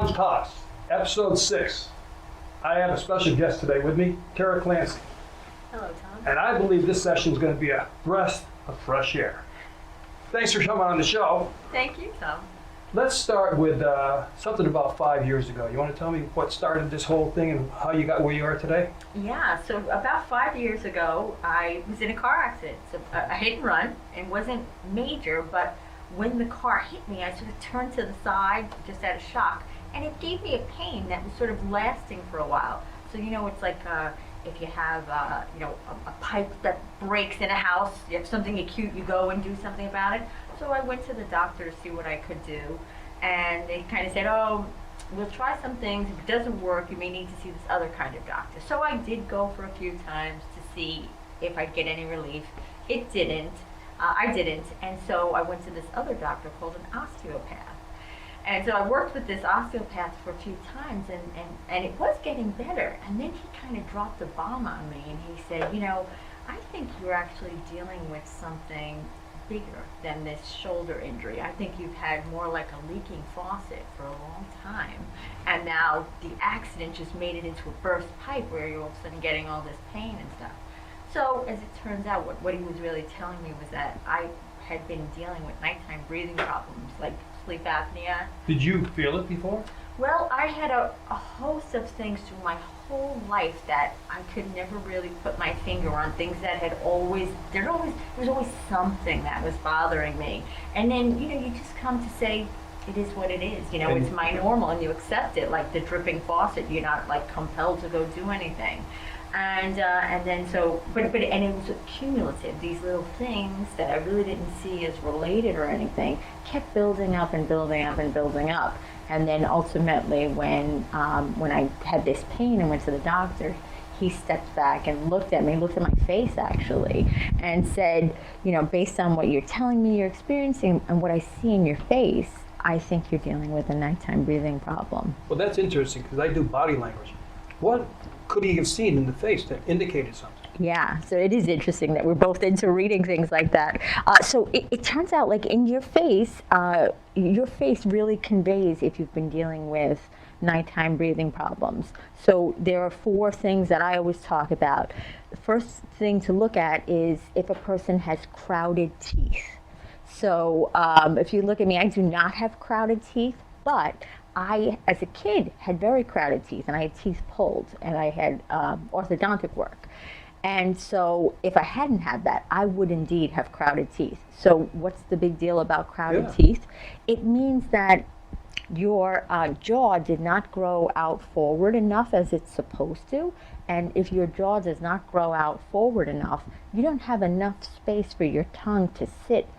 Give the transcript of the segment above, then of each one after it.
Thom's Talks, episode 6. I have a special guest today with me, Tara Clancy. Hello, Tom. And I believe this session is going to be a breath of fresh air. Thanks for coming on the show. Thank you, Tom. Let's start with something about 5 years ago. You want to tell me what started this whole thing and how you got where you are today? Yeah, so about 5 years ago, I was in a car accident. So a hit and run. It wasn't major, but when the car hit me, I sort of turned to the side, just out of shock, and it gave me a pain that was sort of lasting for a while. So, it's like if you have, a pipe that breaks in a house, you have something acute, you go and do something about it. So I went to the doctor to see what I could do, and they kind of said, oh, we'll try some things. If it doesn't work, you may need to see this other kind of doctor. So I did go for a few times to see if I'd get any relief. It didn't. I didn't, and so I went to this other doctor called an osteopath. And so I worked with this osteopath for a few times, and it was getting better. And then he kind of dropped a bomb on me, and he said, I think you're actually dealing with something bigger than this shoulder injury. I think you've had more like a leaking faucet for a long time, and now the accident just made it into a burst pipe where you're all of a sudden getting all this pain and stuff. So as it turns out, what he was really telling me was that I had been dealing with nighttime breathing problems, like sleep apnea. Did you feel it before? Well, I had a host of things through my whole life that I could never really put my finger on, things that had there was always something that was bothering me. And then, you just come to say, it is what it is. It's my normal, and you accept it, like the dripping faucet. You're not like compelled to go do anything. And then and it was cumulative. These little things that I really didn't see as related or anything kept building up and building up and building up. And then ultimately, when I had this pain and went to the doctor, he stepped back and looked at my face actually, and said, based on what you're telling me you're experiencing and what I see in your face, I think you're dealing with a nighttime breathing problem. Well, that's interesting because I do body language. What could he have seen in the face that indicated something? Yeah, so it is interesting that we're both into reading things like that. So it turns out, like in your face really conveys if you've been dealing with nighttime breathing problems. So there are 4 things that I always talk about. The first thing to look at is if a person has crowded teeth. So if you look at me, I do not have crowded teeth, but I, as a kid, had very crowded teeth, and I had teeth pulled, and I had orthodontic work. And so if I hadn't had that, I would indeed have crowded teeth. So what's the big deal about crowded teeth? It means that your jaw did not grow out forward enough as it's supposed to. And if your jaw does not grow out forward enough, you don't have enough space for your tongue to sit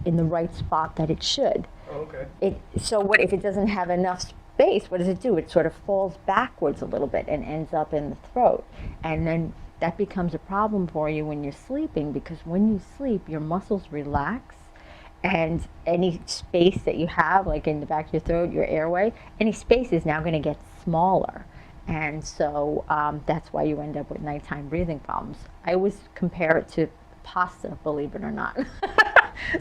in the right spot that it should. Okay. So what if it doesn't have enough space? What does it do? It sort of falls backwards a little bit and ends up in the throat. And then that becomes a problem for you when you're sleeping, because when you sleep, your muscles relax, and any space that you have, like in the back of your throat, your airway, any space is now going to get smaller. And so that's why you end up with nighttime breathing problems. I always compare it to pasta, believe it or not.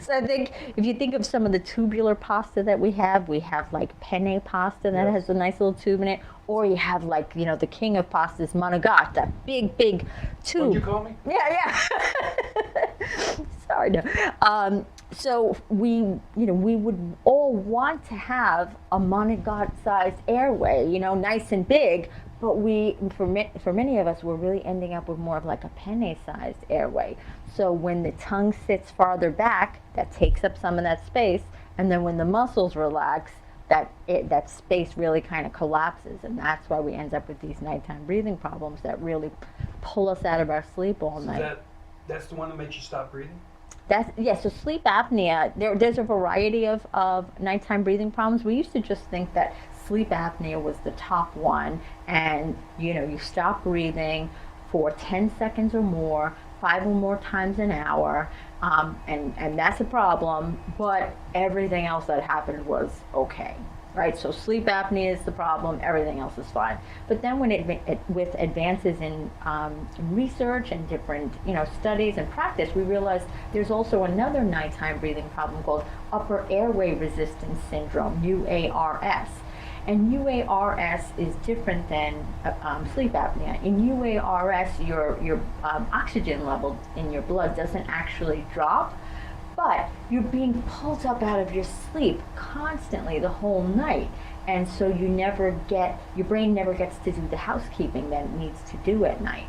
So I think if you think of some of the tubular pasta that we have like penne pasta that has a nice little tube in it, or you have like, the king of pastas, manigat, that big tube. What'd you call me? Yeah. Sorry, no. So we would all want to have a manigat-sized airway, nice and big, but for many of us, we're really ending up with more of like a penne-sized airway. So when the tongue sits farther back, that takes up some of that space, and then when the muscles relax, that space really kind of collapses, and that's why we end up with these nighttime breathing problems that really pull us out of our sleep all night. That's the one that makes you stop breathing? So sleep apnea, there's a variety of nighttime breathing problems. We used to just think that sleep apnea was the top one, and you stop breathing for 10 seconds or more, 5 or more times an hour, and that's a problem, but everything else that happened was okay. right? So sleep apnea is the problem, everything else is fine. But then when with advances in research and different studies and practice, we realized there's also another nighttime breathing problem called upper airway resistance syndrome, UARS. And UARS is different than sleep apnea. In UARS, your oxygen level in your blood doesn't actually drop, but you're being pulled up out of your sleep constantly the whole night. And so your brain never gets to do the housekeeping that it needs to do at night.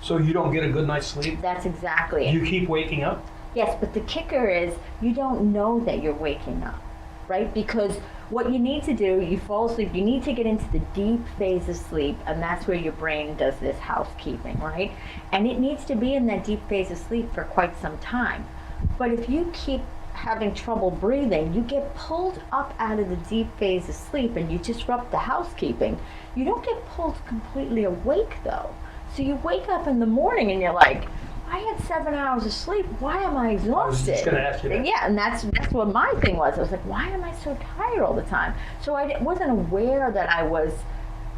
So you don't get a good night's sleep? That's exactly it. You keep waking up? Yes, but the kicker is you don't know that you're waking up, right? Because what you need to do, you fall asleep, you need to get into the deep phase of sleep, and that's where your brain does this housekeeping, right? And it needs to be in that deep phase of sleep for quite some time. But if you keep having trouble breathing, you get pulled up out of the deep phase of sleep and you disrupt the housekeeping. You don't get pulled completely awake though. So you wake up in the morning and you're like, I had 7 hours of sleep. Why am I exhausted? I was just going to ask you that. Yeah, and that's what my thing was. I was like, why am I so tired all the time? So I wasn't aware that I was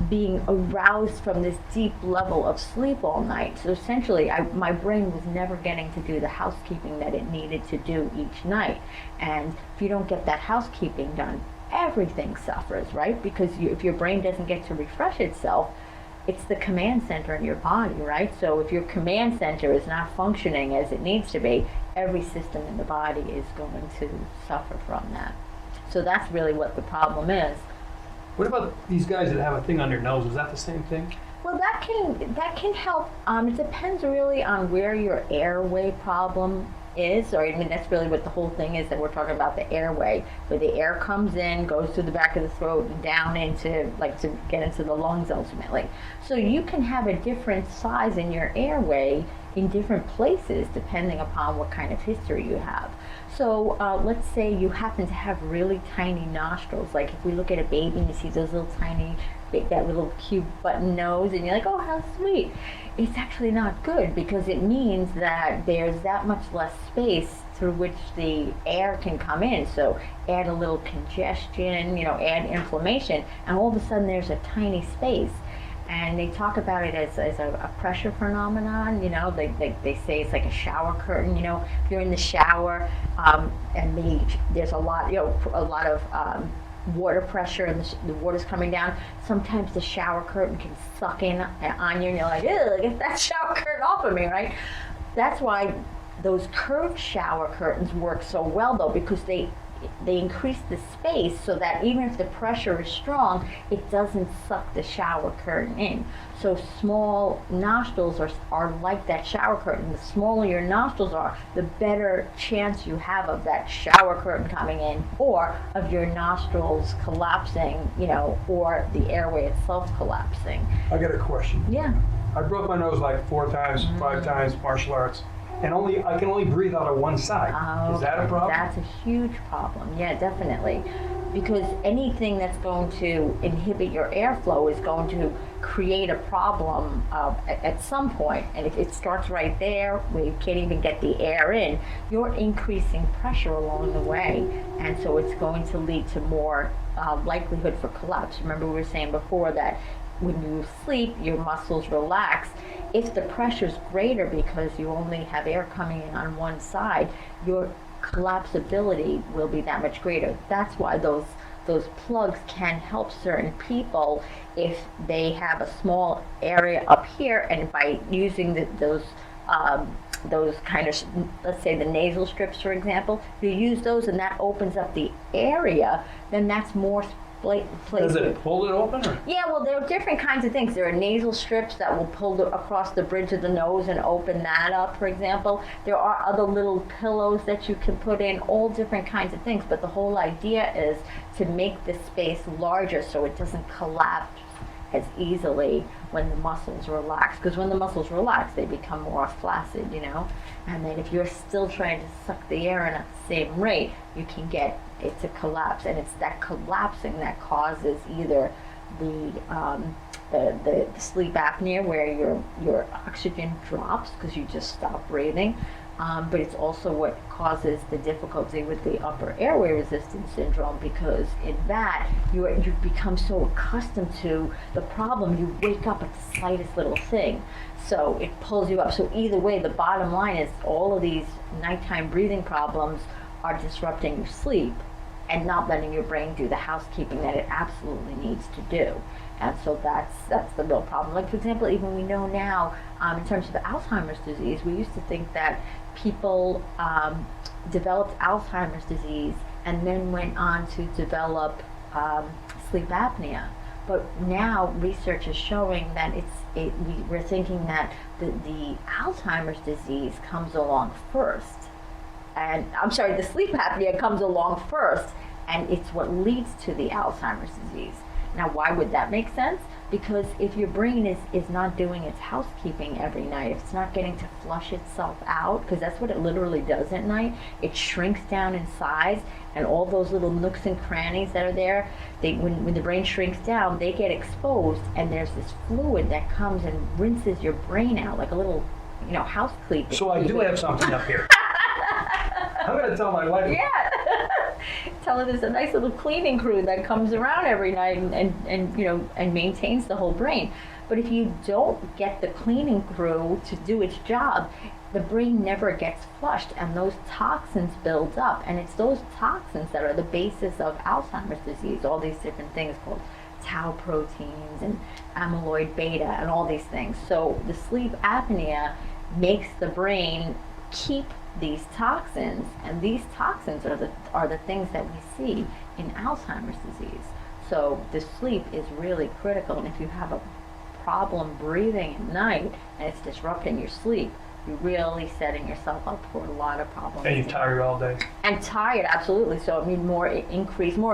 being aroused from this deep level of sleep all night. So essentially, my brain was never getting to do the housekeeping that it needed to do each night. And if you don't get that housekeeping done, everything suffers, right? Because if your brain doesn't get to refresh itself, it's the command center in your body, right? So if your command center is not functioning as it needs to be, every system in the body is going to suffer from that. So that's really what the problem is. What about these guys that have a thing on their nose? Is that the same thing? Well, that can help. It depends really on where your airway problem is, or I mean that's really what the whole thing is that we're talking about, the airway, where the air comes in, goes through the back of the throat and down into, like, to get into the lungs ultimately. So you can have a different size in your airway in different places depending upon what kind of history you have. So let's say you happen to have really tiny nostrils. Like if we look at a baby and you see those little tiny, that little cute button nose, and you're like, oh, how sweet. It's actually not good because it means that there's that much less space through which the air can come in. So add a little congestion, add inflammation, and all of a sudden there's a tiny space. And they talk about it as a pressure phenomenon. They say it's like a shower curtain. If you're in the shower and there's a lot of water pressure and the water's coming down, sometimes the shower curtain can suck in on you and you're like, ew, get that shower curtain off of me, right? That's why those curved shower curtains work so well though, because they increase the space so that even if the pressure is strong, it doesn't suck the shower curtain in. So small nostrils are like that shower curtain. The smaller your nostrils are, the better chance you have of that shower curtain coming in, or of your nostrils collapsing, or the airway itself collapsing. I got a question. Yeah. I broke my nose like 4 times, 5 times, martial arts. And I can only breathe out of one side. Is that a problem? That's a huge problem. Yeah, definitely. Because anything that's going to inhibit your airflow is going to create a problem at some point. And if it starts right there, where you can't even get the air in, you're increasing pressure along the way. And so it's going to lead to more likelihood for collapse. Remember we were saying before that when you sleep, your muscles relax. If the pressure's greater because you only have air coming in on one side, your collapsibility will be that much greater. That's why those plugs can help certain people if they have a small area up here, and by using those kind of, let's say the nasal strips, for example, if you use those and that opens up the area, then that's more Does it pull it open? Or? Yeah, well, there are different kinds of things. There are nasal strips that will pull across the bridge of the nose and open that up, for example. There are other little pillows that you can put in, all different kinds of things. But the whole idea is to make the space larger so it doesn't collapse as easily when the muscles relax. Because when the muscles relax, they become more flaccid, And then if you're still trying to suck the air in at the same rate, you can get it to collapse. And it's that collapsing that causes either the sleep apnea, where your oxygen drops because you just stop breathing. But it's also what causes the difficulty with the upper airway resistance syndrome, because in that you become so accustomed to the problem, you wake up at the slightest little thing. So it pulls you up. So either way, the bottom line is all of these nighttime breathing problems are disrupting your sleep. and not letting your brain do the housekeeping that it absolutely needs to do. And so that's the real problem. Like, for example, even we know now, in terms of Alzheimer's disease, we used to think that people developed Alzheimer's disease and then went on to develop sleep apnea. But now research is showing that we're thinking that the Alzheimer's disease comes along first. And I'm sorry, the sleep apnea comes along first, and it's what leads to the Alzheimer's disease. Now, why would that make sense? Because if your brain is not doing its housekeeping every night, if it's not getting to flush itself out, because that's what it literally does at night, it shrinks down in size, and all those little nooks and crannies that are there, when the brain shrinks down, they get exposed, and there's this fluid that comes and rinses your brain out like a little, house cleaner. So I do have something up here. I'm going to tell my wife. Yeah. Tell her there's a nice little cleaning crew that comes around every night and maintains the whole brain. But if you don't get the cleaning crew to do its job, the brain never gets flushed, and those toxins build up. And it's those toxins that are the basis of Alzheimer's disease, all these different things called tau proteins and amyloid beta and all these things. So the sleep apnea makes the brain keep these toxins, and these toxins are the things that we see in Alzheimer's disease. So the sleep is really critical, and if you have a problem breathing at night and it's disrupting your sleep, you're really setting yourself up for a lot of problems. And you're tired all day. And tired, absolutely. So I mean, more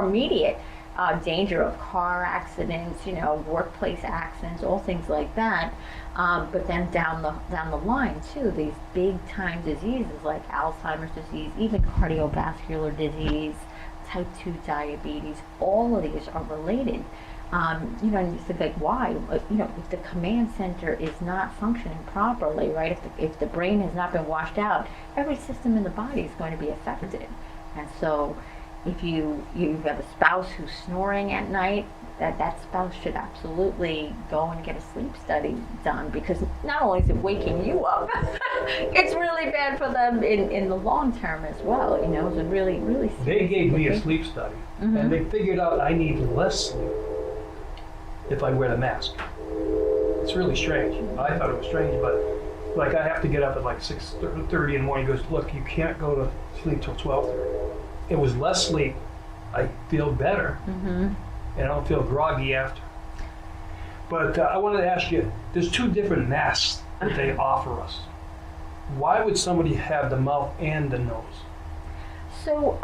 immediate danger of car accidents, workplace accidents, all things like that. But then down the line too, these big time diseases like Alzheimer's disease, even cardiovascular disease, type 2 diabetes, all of these are related. And you think like, why? If the command center is not functioning properly, right? If the brain has not been washed out, every system in the body is going to be affected. And so if you have a spouse who's snoring at night, that spouse should absolutely go and get a sleep study done, because not only is it waking you up, it's really bad for them in the long term as well. It's a really, really serious. They gave me a sleep study, and they figured out I need less sleep if I wear the mask. It's really strange. I thought it was strange, but like I have to get up at like 6:30 in the morning. He goes, look, you can't go to sleep till 12:30. It was less sleep. I feel better. And I don't feel groggy after. But I wanted to ask you, there's two different masks that they offer us. Why would somebody have the mouth and the nose? So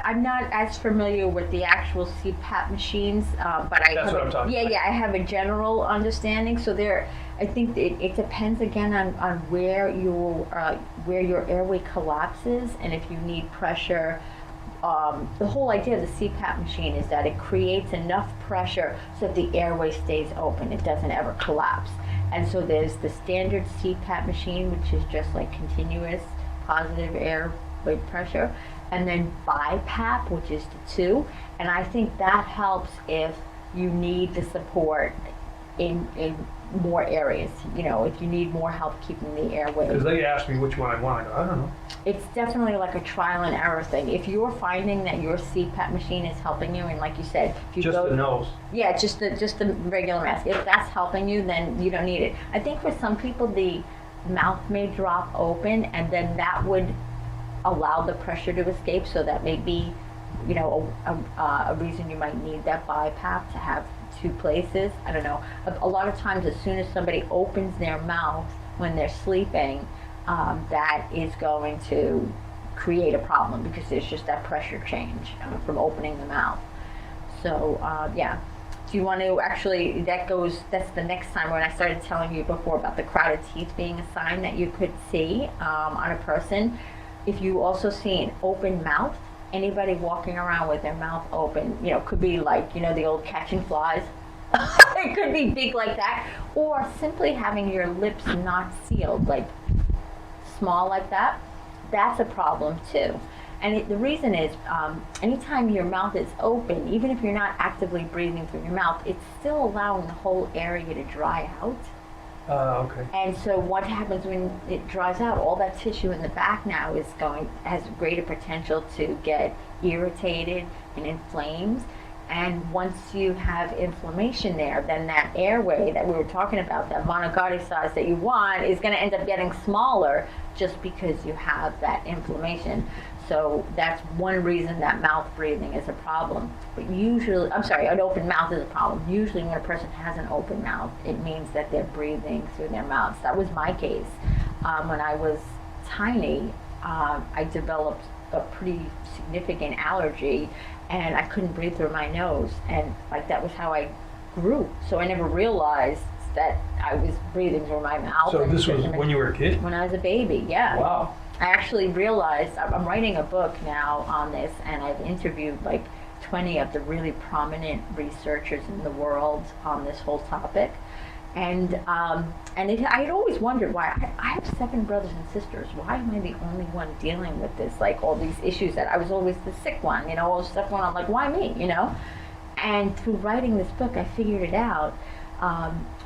I'm not as familiar with the actual CPAP machines, but That's what I'm talking about. I have a general understanding. So I think it depends again on where your airway collapses, and if you need pressure. The whole idea of the CPAP machine is that it creates enough pressure so that the airway stays open. It doesn't ever collapse. And so there's the standard CPAP machine, which is just like continuous positive airway pressure, and then BiPAP, which is the 2. And I think that helps if you need the support in more areas. If you need more help keeping the airway. Because they asked me which one I want. I go, I don't know. It's definitely like a trial and error thing. If you're finding that your CPAP machine is helping you, and like you said, if you Just the nose. Yeah, just the regular mask. If that's helping you, then you don't need it. I think for some people, the mouth may drop open, and then that would allow the pressure to escape. So that may be, a reason you might need that BiPAP to have 2 places. I don't know. A lot of times, as soon as somebody opens their mouth when they're sleeping, that is going to create a problem, because there's just that pressure change from opening the mouth. So do you want to actually, that's the next time, when I started telling you before about the crowded teeth being a sign that you could see on a person. If you also see an open mouth, anybody walking around with their mouth open, could be like, the old catching flies. It could be big like that, or simply having your lips not sealed, like small like that. That's a problem too. And the reason is, anytime your mouth is open, even if you're not actively breathing through your mouth, it's still allowing the whole area to dry out. Okay. And so what happens when it dries out? All that tissue in the back now has greater potential to get irritated and inflamed. And once you have inflammation there, then that airway that we were talking about, that monocardial size that you want, is going to end up getting smaller just because you have that inflammation. So that's one reason that mouth breathing is a problem. But usually, an open mouth is a problem. Usually when a person has an open mouth, it means that they're breathing through their mouths. That was my case. When I was tiny, I developed a pretty significant allergy, and I couldn't breathe through my nose. And like that was how I grew. So I never realized that I was breathing through my mouth. So this was when you were a kid? When I was a baby, yeah. Wow. I actually realized, I'm writing a book now on this, and I've interviewed like 20 of the really prominent researchers in the world on this whole topic. And I had always wondered why. I have 7 brothers and sisters. Why am I the only one dealing with this, like all these issues that I was always the sick one, all this stuff going on, like why me, And through writing this book, I figured it out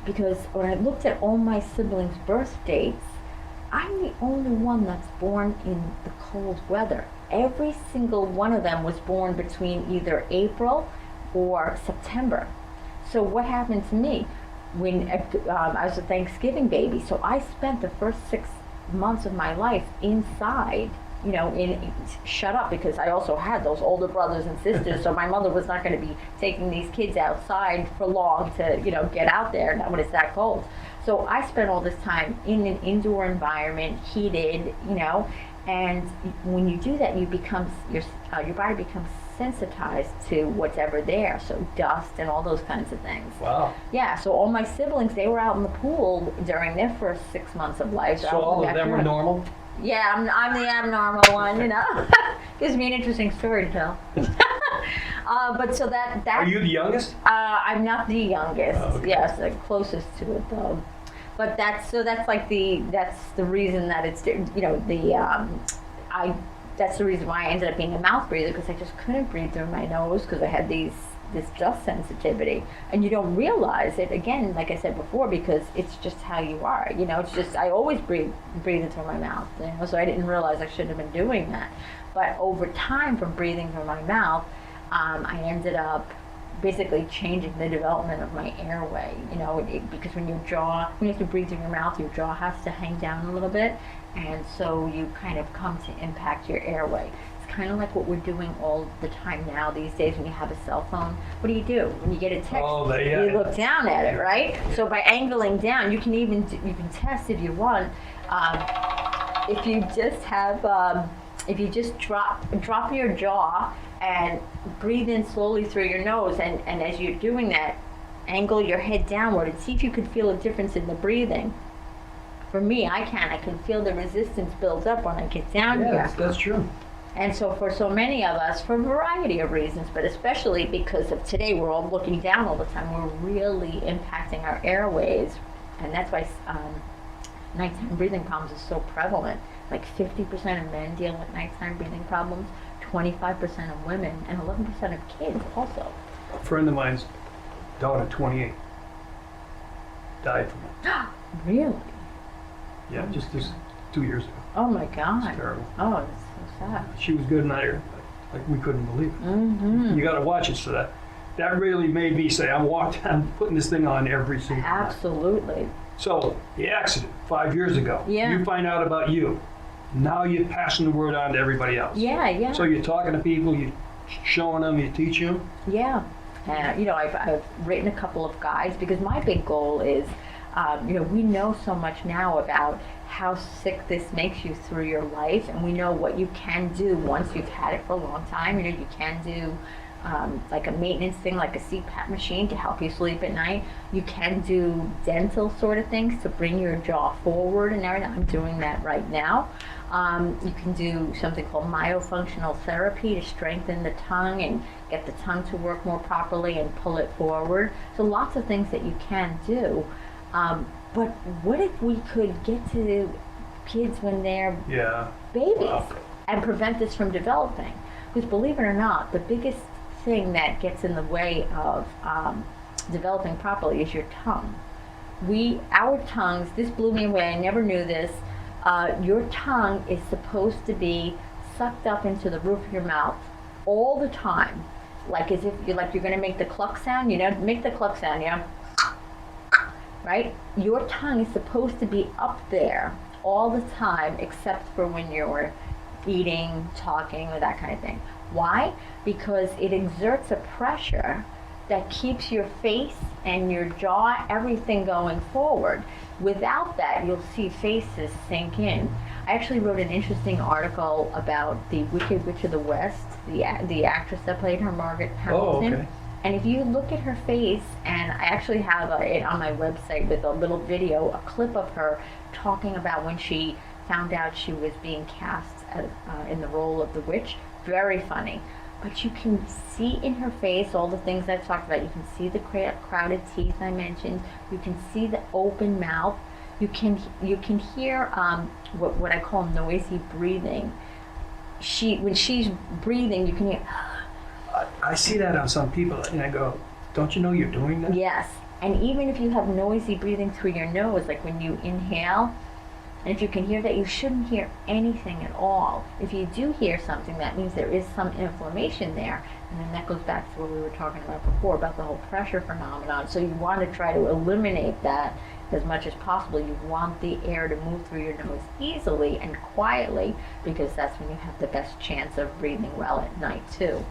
because when I looked at all my siblings' birth dates, I'm the only one that's born in the cold weather. Every single one of them was born between either April or September. So what happened to me? When I was a Thanksgiving baby, so I spent the first 6 months of my life inside, shut up, because I also had those older brothers and sisters, so my mother was not going to be taking these kids outside for long to, get out there when it's that cold. So I spent all this time in an indoor environment, heated, and when you do that, your body becomes sensitized to whatever there, so dust and all those kinds of things. Wow. Yeah, so all my siblings, they were out in the pool during their first 6 months of life. So all of them were normal? Yeah, I'm the abnormal one, Gives me an interesting story to tell. But so that Are you the youngest? I'm not the youngest. Oh, okay. Yes, the closest to it though. But that's the reason that it's that's the reason why I ended up being a mouth breather, because I just couldn't breathe through my nose because I had this dust sensitivity, and you don't realize it, again, like I said before, because it's just how you are. It's just I always breathing through my mouth. So I didn't realize I shouldn't have been doing that. But over time, from breathing through my mouth, I ended up basically changing the development of my airway, because when you have to breathe through your mouth, your jaw has to hang down a little bit, and so you kind of come to impact your airway. It's kind of like what we're doing all the time now these days when you have a cell phone. What do? When you get a text, you look down at it, right? So by angling down, you can test if you want. If you just have, if you just drop your jaw and breathe in slowly through your nose, and as you're doing that, angle your head downward and see if you can feel a difference in the breathing. For me, I can feel the resistance build up when I get down here. Yes, that's true. And so for so many of us, for a variety of reasons, but especially because of today, we're all looking down all the time, we're really impacting our airways. And that's why nighttime breathing problems is so prevalent. Like 50% of men deal with nighttime breathing problems, 25% of women, and 11% of kids also. A friend of mine's daughter, 28, died from it. Really? Yeah, just 2 years ago. Oh my God. It's terrible. Oh, it's so sad. She was good, and like we couldn't believe it. Mm-hmm. You got to watch it. So that really made me say, I'm putting this thing on every single night. Absolutely. So the accident 5 years ago. Yeah. You find out about you. Now you're passing the word on to everybody else. Yeah. So you're talking to people, you're showing them, you teach them. Yeah. I've written a couple of guides, because my big goal is, we know so much now about how sick this makes you through your life, and we know what you can do once you've had it for a long time. You can do like a maintenance thing, like a CPAP machine to help you sleep at night. You can do dental sort of things to bring your jaw forward and everything. I'm doing that right now. You can do something called myofunctional therapy to strengthen the tongue and get the tongue to work more properly and pull it forward. So lots of things that you can do. But what if we could get to kids when they're babies and prevent this from developing? Because believe it or not, the biggest thing that gets in the way of developing properly is your tongue. our tongues, this blew me away, I never knew this. Your tongue is supposed to be sucked up into the roof of your mouth all the time. Like as if you're gonna make the cluck sound, make the cluck sound, right? Your tongue is supposed to be up there all the time, except for when you're eating, talking, or that kind of thing. Why? Because it exerts a pressure that keeps your face and your jaw, everything going forward. Without that, you'll see faces sink in. I actually wrote an interesting article about the Wicked Witch of the West, the actress that played her, Margaret Hamilton. Oh, okay. And if you look at her face, and I actually have it on my website with a little video, a clip of her talking about when she found out she was being cast in the role of the witch. Very funny. But you can see in her face all the things I've talked about. You can see the crowded teeth I mentioned. You can see the open mouth. You can hear what I call noisy breathing. When she's breathing, you can hear. I see that on some people, and I go, don't you know you're doing that? Yes, and even if you have noisy breathing through your nose, like when you inhale, and if you can hear that, you shouldn't hear anything at all. If you do hear something, that means there is some inflammation there, and then that goes back to what we were talking about before, about the whole pressure phenomenon. So you want to try to eliminate that as much as possible. You want the air to move through your nose easily and quietly, because that's when you have the best chance of breathing well at night too.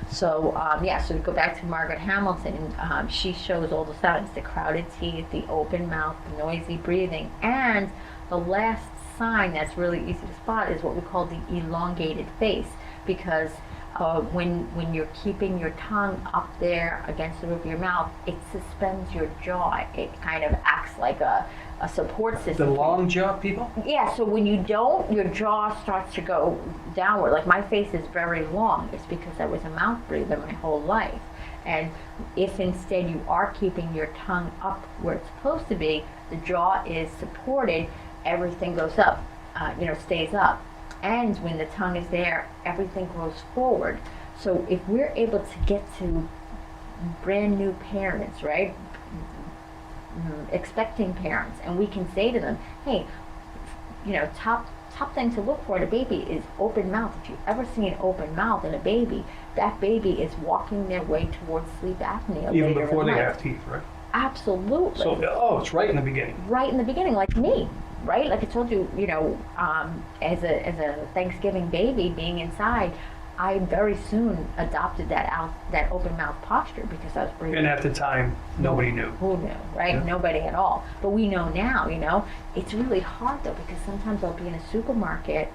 So so to go back to Margaret Hamilton, she shows all the signs: the crowded teeth, the open mouth, the noisy breathing, and the last sign that's really easy to spot is what we call the elongated face, because when you're keeping your tongue up there against the roof of your mouth, it suspends your jaw. It kind of acts like a support system. The long jaw people? Yeah, so when you don't, your jaw starts to go downward. Like my face is very long. It's because I was a mouth breather my whole life. And if instead you are keeping your tongue up where it's supposed to be, the jaw is supported, everything goes up, stays up. And when the tongue is there, everything grows forward. So if we're able to get to brand new parents, right? Expecting parents, and we can say to them, hey, top thing to look for in a baby is open mouth. If you ever see an open mouth in a baby, that baby is walking their way towards sleep apnea. Even before they have teeth, right? Absolutely. So, it's right in the beginning. Right in the beginning, like me, right? Like I told you, as a Thanksgiving baby being inside, I very soon adopted that open mouth posture because I was breathing. And at the time, nobody knew. Who knew, right? Yeah. Nobody at all. But we know now, It's really hard though, because sometimes I'll be in a supermarket,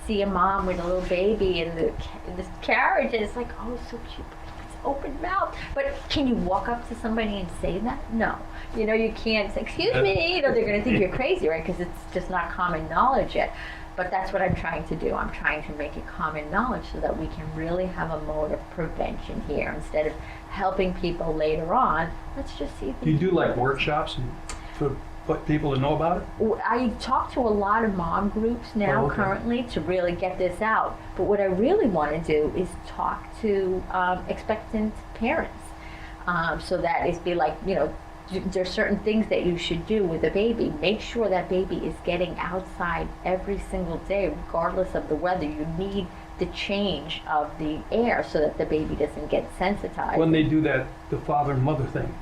see a mom with a little baby in the carriage, and it's like, oh, so cute. It's open mouth. But can you walk up to somebody and say that? No. You can't say, excuse me. They're going to think you're crazy, right? Because it's just not common knowledge yet. But that's what I'm trying to do. I'm trying to make it common knowledge so that we can really have a mode of prevention here. Instead of helping people later on, let's just see if Do you do like workshops for people to know about it? I talk to a lot of mom groups now currently to really get this out. But what I really want to do is talk to expectant parents. So that is be like, there's certain things that you should do with a baby. Make sure that baby is getting outside every single day, regardless of the weather. You need the change of the air so that the baby doesn't get sensitized. When they do that, the father and mother thing.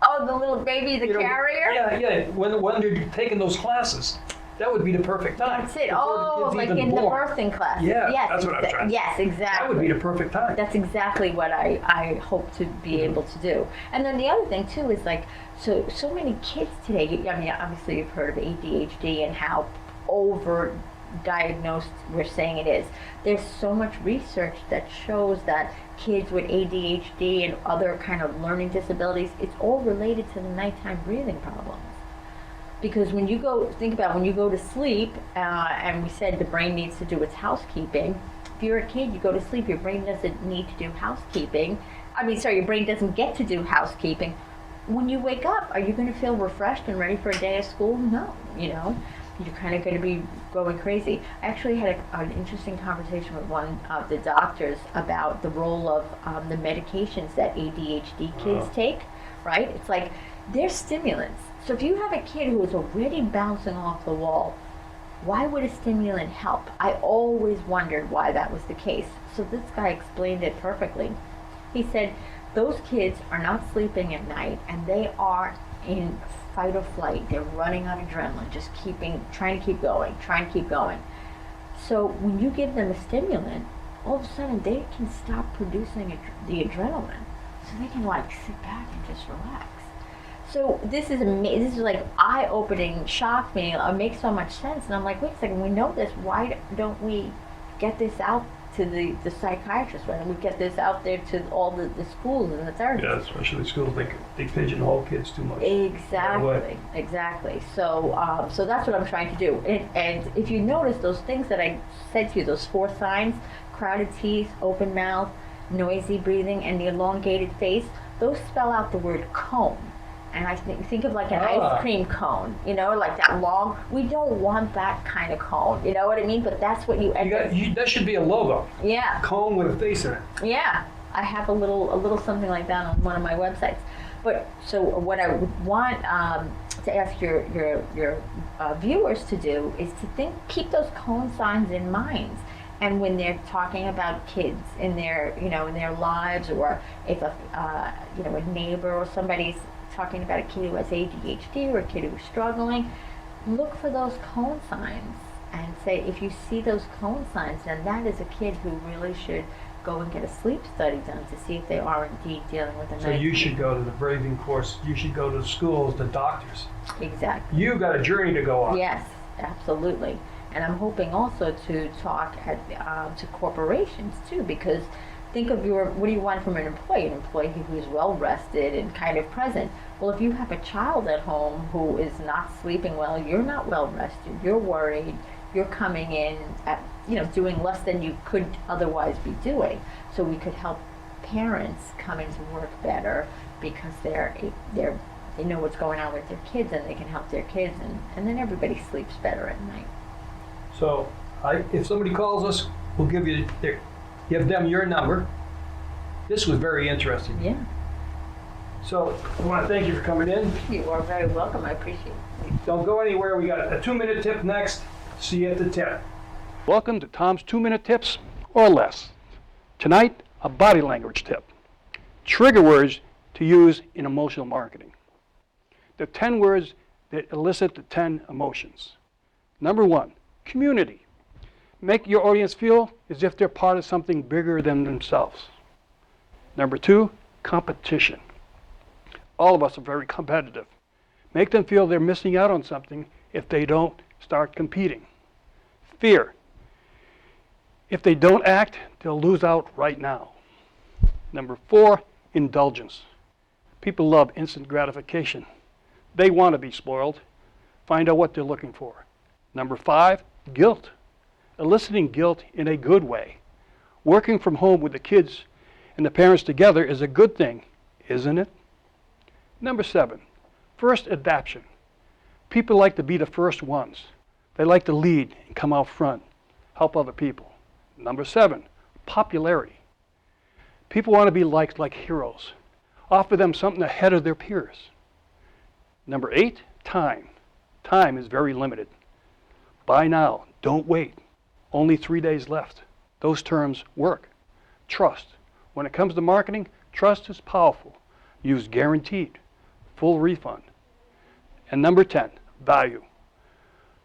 Oh, the little baby, the carrier? Yeah. When they're taking those classes, that would be the perfect time. That's it. Oh, like in the birthing class. Yeah, yes, that's what I'm trying to say. Yes, exactly. That would be the perfect time. That's exactly what I hope to be able to do. And then the other thing too is like, so many kids today, obviously you've heard of ADHD and how over-diagnosed we're saying it is. There's so much research that shows that kids with ADHD and other kind of learning disabilities, it's all related to the nighttime breathing problems. Because when you go to sleep, and we said the brain needs to do its housekeeping. If you're a kid, you go to sleep, your brain doesn't need to do housekeeping. Your brain doesn't get to do housekeeping. When you wake up, are you going to feel refreshed and ready for a day of school? No, you're kind of going to be going crazy. I actually had an interesting conversation with one of the doctors about the role of the medications that ADHD kids take, right? It's like, they're stimulants. So if you have a kid who is already bouncing off the wall, why would a stimulant help? I always wondered why that was the case. So this guy explained it perfectly. He said, those kids are not sleeping at night and they are in fight or flight. They're running on adrenaline, just trying to keep going. So when you give them a stimulant, all of a sudden they can stop producing the adrenaline. So they can like sit back and just relax. So this is amazing. This is like eye-opening, shocked me. It makes so much sense. And I'm like, wait a second, we know this. Why don't we get this out to the psychiatrists? Why don't we get this out there to all the schools and the therapists? Yeah, especially schools, they pigeonhole kids too much. Exactly. So so that's what I'm trying to do. And if you notice those things that I said to you, those 4 signs, crowded teeth, open mouth, noisy breathing, and the elongated face, those spell out the word cone. And I think of like an ice cream cone, like that long. We don't want that kind of cone, you know what I mean? But that's what you end up. That should be a logo. Yeah. Cone with a face in it. Yeah, I have a little something like that on one of my websites. But so what I would want to ask your viewers to do is to keep those cone signs in mind. And when they're talking about kids in their lives, or if a neighbor or somebody's talking about a kid who has ADHD or a kid who's struggling, look for those cone signs and say, if you see those cone signs, then that is a kid who really should go and get a sleep study done to see if they are indeed dealing with a So you should go to the braving course. You should go to the schools, the doctors. Exactly. You've got a journey to go on. Yes, absolutely. And I'm hoping also to talk to corporations too, because think of what do you want from an employee who's well rested and kind of present. Well, if you have a child at home who is not sleeping well, you're not well rested, you're worried, you're coming in at, doing less than you could otherwise be doing. So we could help parents come into work better because they know what's going on with their kids, and they can help their kids, and then everybody sleeps better at night. So if somebody calls us, we'll give them your number. This was very interesting. Yeah. So I want to thank you for coming in. You are very welcome. I appreciate it. Don't go anywhere. We got a 2-minute tip next. See you at the tip. Welcome to Tom's 2-minute tips or less. Tonight, a body language tip. Trigger words to use in emotional marketing. The 10 words that elicit the 10 emotions. Number 1, community. Make your audience feel as if they're part of something bigger than themselves. Number 2, competition. All of us are very competitive. Make them feel they're missing out on something if they don't start competing. Fear. If they don't act, they'll lose out right now. Number 4, indulgence. People love instant gratification. They want to be spoiled. Find out what they're looking for. Number 5, guilt. Eliciting guilt in a good way. Working from home with the kids and the parents together is a good thing, isn't it? Number 7, first adaption. People like to be the first ones. They like to lead and come out front, help other people. Number 7, popularity. People want to be liked like heroes. Offer them something ahead of their peers. Number 8, time. Time is very limited. Buy now, don't wait. Only 3 days left. Those terms work. Trust. When it comes to marketing, trust is powerful. Use guaranteed, full refund. And number 10, value.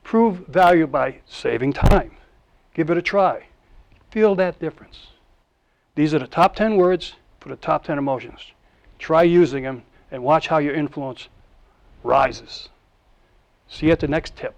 Prove value by saving time. Give it a try. Feel that difference. These are the top 10 words for the top 10 emotions. Try using them and watch how your influence rises. See you at the next tip.